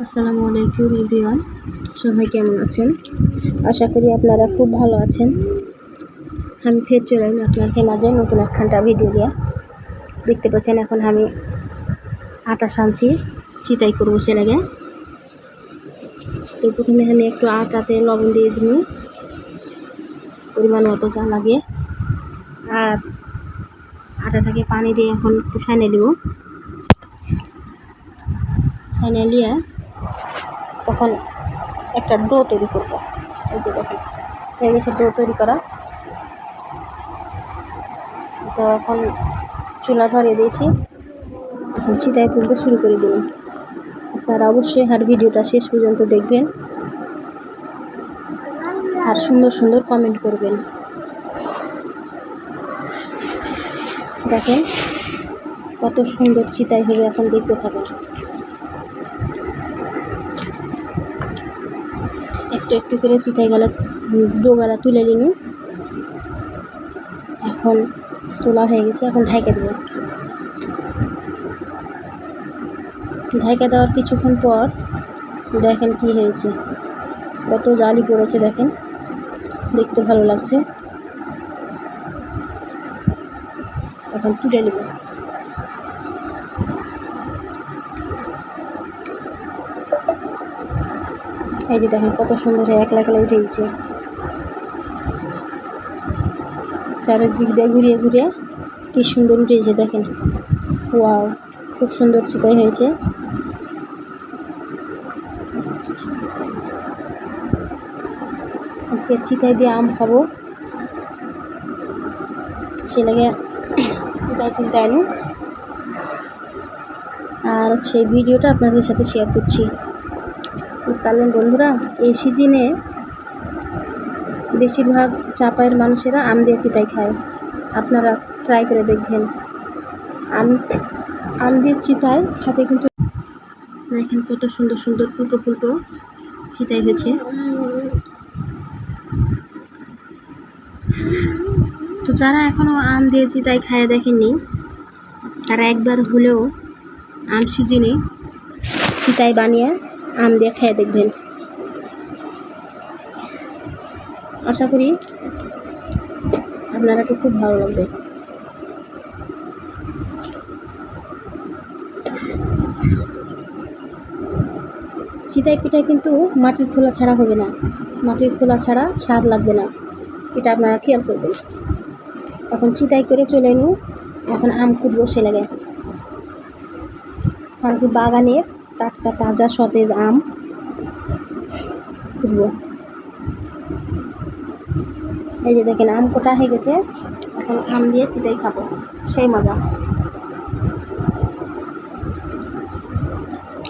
আসসালামু আলাইকুম এভরিওয়ান, সবাই কেমন আছেন? আশা করি আপনারা খুব ভালো আছেন। আমি ফের চলে এলাম আপনাদের মাঝে নতুন একখানটা ভিডিও নিয়ে। দেখতে পাচ্ছেন এখন আমি আটা সানছি, চিতাই করবো সে লাগে। তো প্রথমে আমি একটু আটাতে লবণ দিয়ে দিই পরিমাণ মতো যা লাগে, আর আটাটাকে পানি দিয়ে এখন একটু সাইনে দিব। সাইনে নিয়ে তখন একটা ডো তৈরি করবো। এই যে দেখুন হয়ে গেছে ডো তৈরি করা। তো এখন চুলা ধরিয়ে দিয়েছি, এখন চিতাই তুলতে শুরু করে দিন। আপনারা অবশ্যই আর ভিডিওটা শেষ পর্যন্ত দেখবেন আর সুন্দর সুন্দর কমেন্ট করবেন। দেখেন কত সুন্দর চিতাই হবে, এখন দেখতে থাকুন। একটু একটু করে চিতাই গেলা ডোগালা তুলে নিন। এখন তোলা হয়ে গেছে, এখন ঢাকা দেবো। ঢাকা দেওয়ার কিছুক্ষণ পর দেখেন কি হয়েছে, কত জালি পড়েছে দেখেন, দেখতে ভালো লাগছে। এখন তুলে নেব। এই যে দেখেন কত সুন্দর হয়ে একলা একলা উঠে গেছে। চারিদিক দিয়ে ঘুরিয়ে ঘুরিয়ে কি সুন্দর উঠেছে দেখেন। ওয়াও, খুব সুন্দর চিতাই হয়েছে। আজকে চিতাই দিয়ে আম খাবো, সে লাগে চিতাই তুলতে আনি। আর সেই ভিডিওটা আপনাদের সাথে শেয়ার করছি। বুঝতে পারলেন বন্ধুরা, এই সিজনে বেশিরভাগ চাপায়ের মানুষেরা আম দিয়ে চিতাই খায়। আপনারা ট্রাই করে দেখবেন। আম দিয়ে চিতাই খেতে কিন্তু দেখেন কত সুন্দর সুন্দর ফুলকো ফুলকো চিতাই হয়েছে। তো যারা এখনও আম দিয়ে চিতাই খায় দেখেননি, তারা একবার হলেও আম সিজনে চিতাই বানিয়ে আম দিয়ে খেয়ে দেখবেন। আশা করি আপনারা খুব ভালো লাগবে। চিতাই পিঠা কিন্তু মাটির খোলা ছাড়া হবে না, মাটির খোলা ছাড়া স্বাদ লাগবে না, এটা আপনারা খেয়াল করবেন। এখন চিতাই করে চলে এলু, এখন আম কুটবো সে লাগে। আর কি বাগানের টাটকা তাজা সতেজ আম কুটবো। এই যে দেখেন আম কোটা হয়ে গেছে, এখন আম দিয়ে চিতাই খাবো, সেই মজা।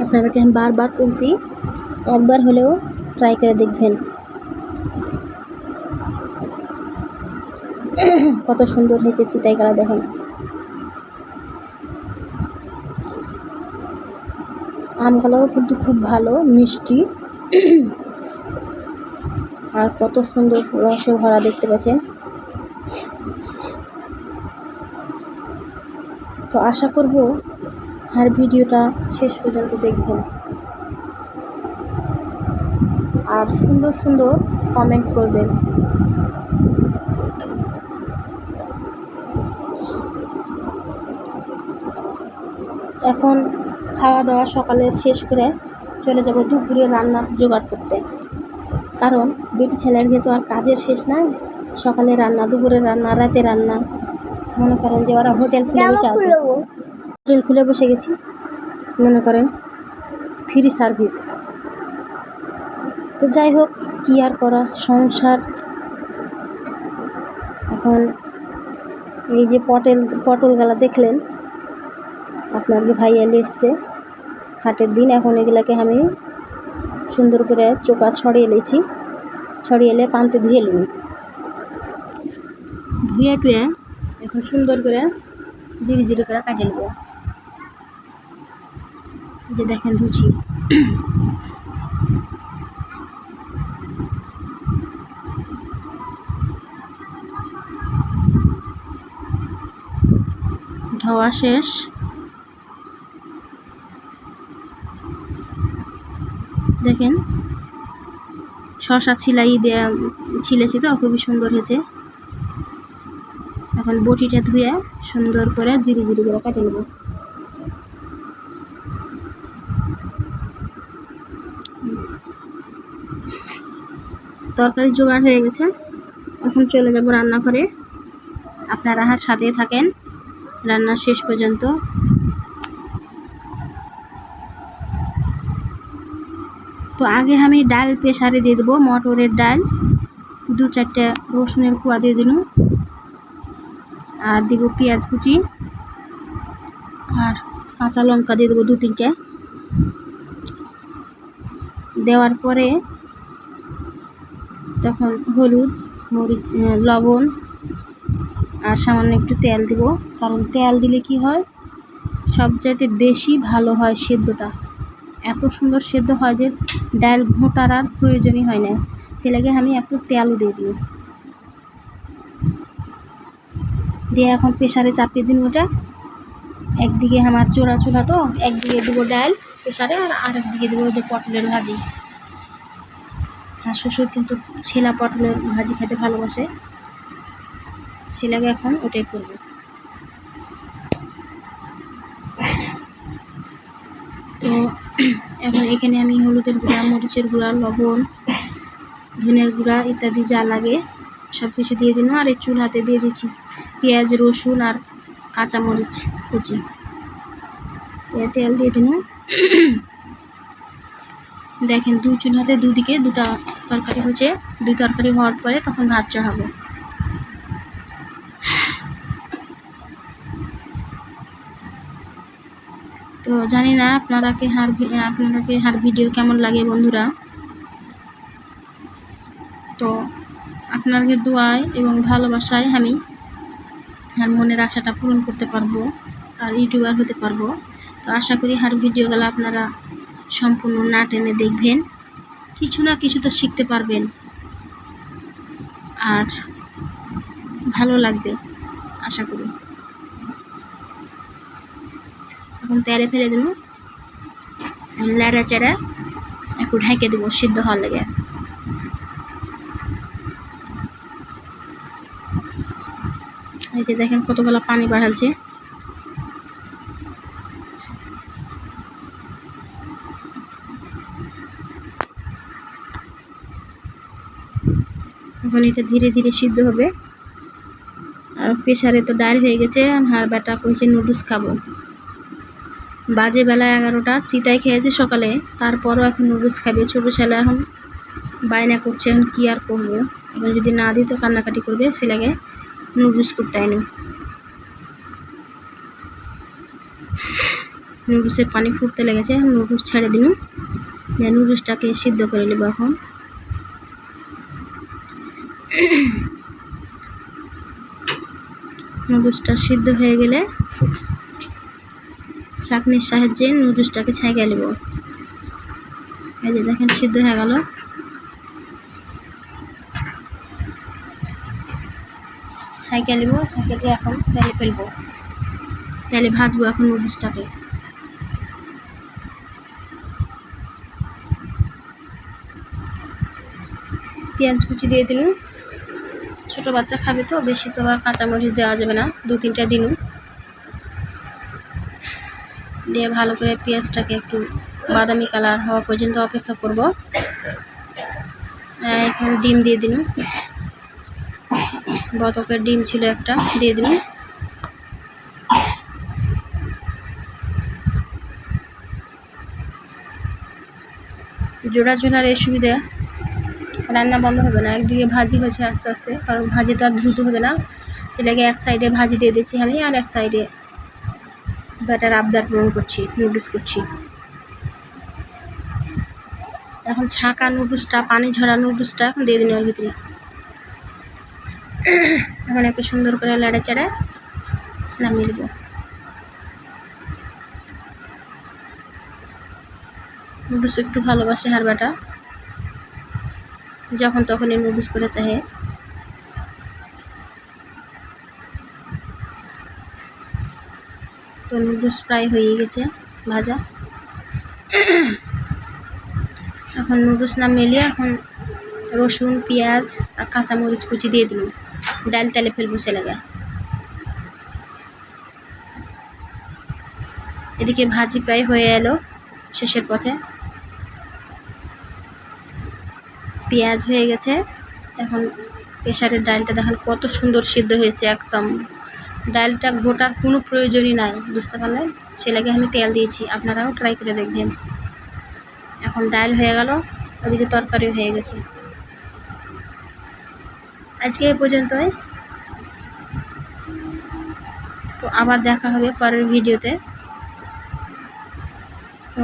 আপনাদেরকে আমি বারবার বলছি, একবার হলেও ট্রাই করে দেখবেন। কত সুন্দর হয়েছে চিতাই গালা দেখেন। আমগুলোও কিন্তু খুব ভালো মিষ্টি, আর কত সুন্দর রসে ভরা দেখতে পাচ্ছেন। তো আশা করব আর ভিডিওটা শেষ পর্যন্ত দেখবেন আর সুন্দর সুন্দর কমেন্ট করবেন। এখন খাওয়া দাওয়া সকালে শেষ করে চলে যাব দুপুরে রান্নার জোগাড় করতে, কারণ বেটি ছেলের যেহেতু আর কাজের শেষ নাই। সকালে রান্না, দুপুরে রান্না, রাতে রান্না, মনে করেন যে ওরা হোটেল খুলে বসে আছে, হোটেল খুলে বসে গেছি, মনে করেন ফ্রি সার্ভিস। তো যাই হোক, কি আর করা, সংসার। এখন এই যে পটলগুলা দেখলেন, আপনার যে ভাই এলে এসছে হাটের দিন, এখন এগুলাকে আমি সুন্দর করে চোকা ছড়িয়ে নিয়েছি, ছড়িয়ে এলে পান্তে ধুয়ে নিন, ধুয়ে টুয়ে এখন সুন্দর করে জিরি জিরি করে কাটে নেব। যে দেখেন ধুছি, ধোয়া শেষ। দেখেন শসা ছিলেছি তো খুবই সুন্দর হয়েছে। এখন বটিটা ধুয়ে সুন্দর করে জিরি জিরি করে কেটে নেব। তরকারি জোগাড় হয়ে গেছে, এখন চলে যাব রান্নাঘরে। আপনারা আমার সাথে থাকেন রান্নার শেষ পর্যন্ত। তো আগে আমি ডাল প্রেসারে দিয়ে দেবো, মটরের ডাল। 2-4টে রসুনের কোয়া দিয়ে দিলাম, আর দিব পেঁয়াজ কুচি, আর কাঁচা লঙ্কা দিয়ে দেবো 2-3টে। দেওয়ার পরে তখন হলুদ, মরিচ, লবণ আর সামান্য একটু তেল দিব। কারণ তেল দিলে কি হয়, সবচাইতে বেশি ভালো হয় সেদ্ধটা। এত সুন্দর সেদ্ধ হয় যে ডাল ঘোটার আর প্রয়োজনই হয় না। সে লাগে আমি একটু তেলও দিয়ে দিই। দিয়ে এখন প্রেসারে চাপিয়ে দিন ওটা। একদিকে আমার চোরা চুলা তো, একদিকে দেবো ডাল প্রেসারে, আর আরেকদিকে দেবো যে পটলের ভাজি। আর শ্বশুর কিন্তু ছেলা পটলের ভাজি খেতে ভালোবাসে, সে লাগে এখন ওটাই করবো। তো এখন এখানে আমি হলুদের গুঁড়া, মরিচের গুঁড়া, লবণ, ধনের গুঁড়া ইত্যাদি যা লাগে সব কিছু দিয়ে দিলাম। আর এই চুলাতে দিয়ে দিচ্ছি পেঁয়াজ, রসুন আর কাঁচামরিচ কুচি। তেল দিয়ে দিলাম। দেখেন 2 চুলাতে দুদিকে 2টা তরকারি হচ্ছে। 2 তরকারি হওয়ার পরে তখন ভাত চড়াবো। তো জানি না আপনারাকে হার ভিডিও কেমন লাগে বন্ধুরা। তো আপনাদের দোয়ায় এবং ভালোবাসায় আমি আর মনের আশাটা পূরণ করতে পারবো আর ইউটিউবার হতে পারবো। তো আশা করি হার ভিডিওগুলো আপনারা সম্পূর্ণ না টেনে দেখবেন, কিছু না কিছু তো শিখতে পারবেন আর ভালো লাগবে আশা করি। এখন তেলে ফেলে দেবো, লাড়া চাড়া একটু ঢেকে দেবো সিদ্ধ হওয়ার লাগে। এই যে দেখেন কতগুলো পানি বাড়ালছে। এখন এটা ধীরে ধীরে সিদ্ধ হবে। আর প্রেসারে তো ডাল হয়ে গেছে। আর বেটা কইছে নুডলস খাবো। বাজে বেলা 11টা, চিতাই খেয়েছে সকালে, তারপরও এখন নুডলস খাবে। ছোটো ছেলে এখন বায়না করছে, এখন কী আর করবো। এখন যদি না দিই তো কান্নাকাটি করবে, সে লাগে নুডলস করতে আইনি। নুডলসের পানি ফুটতে লেগেছে, নুডলস ছেড়ে দিন। নুডলসটাকে সিদ্ধ করে নেব। এখন নুডলসটা সিদ্ধ হয়ে গেলে চাকনির সাহায্যে নুডলসটাকে ছাইকে নেব। এই যে দেখেন সিদ্ধ হয়ে গেল। ছাইকে নেব, ছাইকে এখন তেলে ফেলবো, তেলে ভাজবো এখন নুডলসটাকে। পেঁয়াজ কুচি দিয়ে দিন, ছোটো বাচ্চা খাবে তো, বেশি তো আর কাঁচামরিচ দেওয়া যাবে না, 2-3টা দিন। দিয়ে ভালো করে পেঁয়াজটাকে একটু বাদামি কালার হওয়া পর্যন্ত অপেক্ষা করব। এখন ডিম দিয়ে দিন, বতকের ডিম ছিল একটা, দিয়ে দিন। জোড়া জোড়ার এই সুবিধা, রান্না বন্ধ হবে না। একদিকে ভাজি হচ্ছে আস্তে আস্তে, কারণ ভাজিটা দ্রুত হবে না, সেটাকে এক সাইডে ভাজি দিয়ে দিচ্ছি আমি, আর এক সাইডে ব্যাটার আবদার পূরণ করছি, নুডলস করছি। এখন ছাঁকা নুডলসটা, পানি ঝরা নুডলসটা এখন দিয়ে দিন ওর ভিতরে। এখন একটু সুন্দর করে লাড়ে চাড়ে নামিয়ে দেবো। নুডলস একটু ভালোবাসে হার বেটা, যখন তখন এই নুডলস করে চাহে। তো নুডলস প্রায় হয়ে গেছে ভাজা। এখন নুডলস না মিলিয়ে এখন রসুন পেঁয়াজ আর কাঁচামরিচ কুচি দিয়ে দিলাম, ডাল তেলে ফেলবো ছেলেকে। এদিকে ভাজি প্রায় হয়ে এলো শেষের পথে, পেঁয়াজ হয়ে গেছে। এখন প্রেসারের ডালটা দেখেন কত সুন্দর সিদ্ধ হয়েছে, একদম ডালটা ঘোটার কোনো প্রয়োজনই নাই, বুঝতে পারলেন? ছেলেকে আমি তেল দিয়েছি, আপনারাও ট্রাই করে দেখবেন। এখন ডাল হয়ে গেল, ওদিকে তরকারি হয়ে গেছে। আজকে এ পর্যন্তই, তো আবার দেখা হবে পরের ভিডিওতে। তো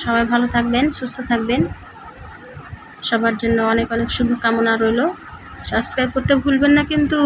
সবাই ভালো থাকবেন, সুস্থ থাকবেন, সবার জন্য অনেক অনেক শুভকামনা রইল। সাবস্ক্রাইব করতে ভুলবেন না কিন্তু।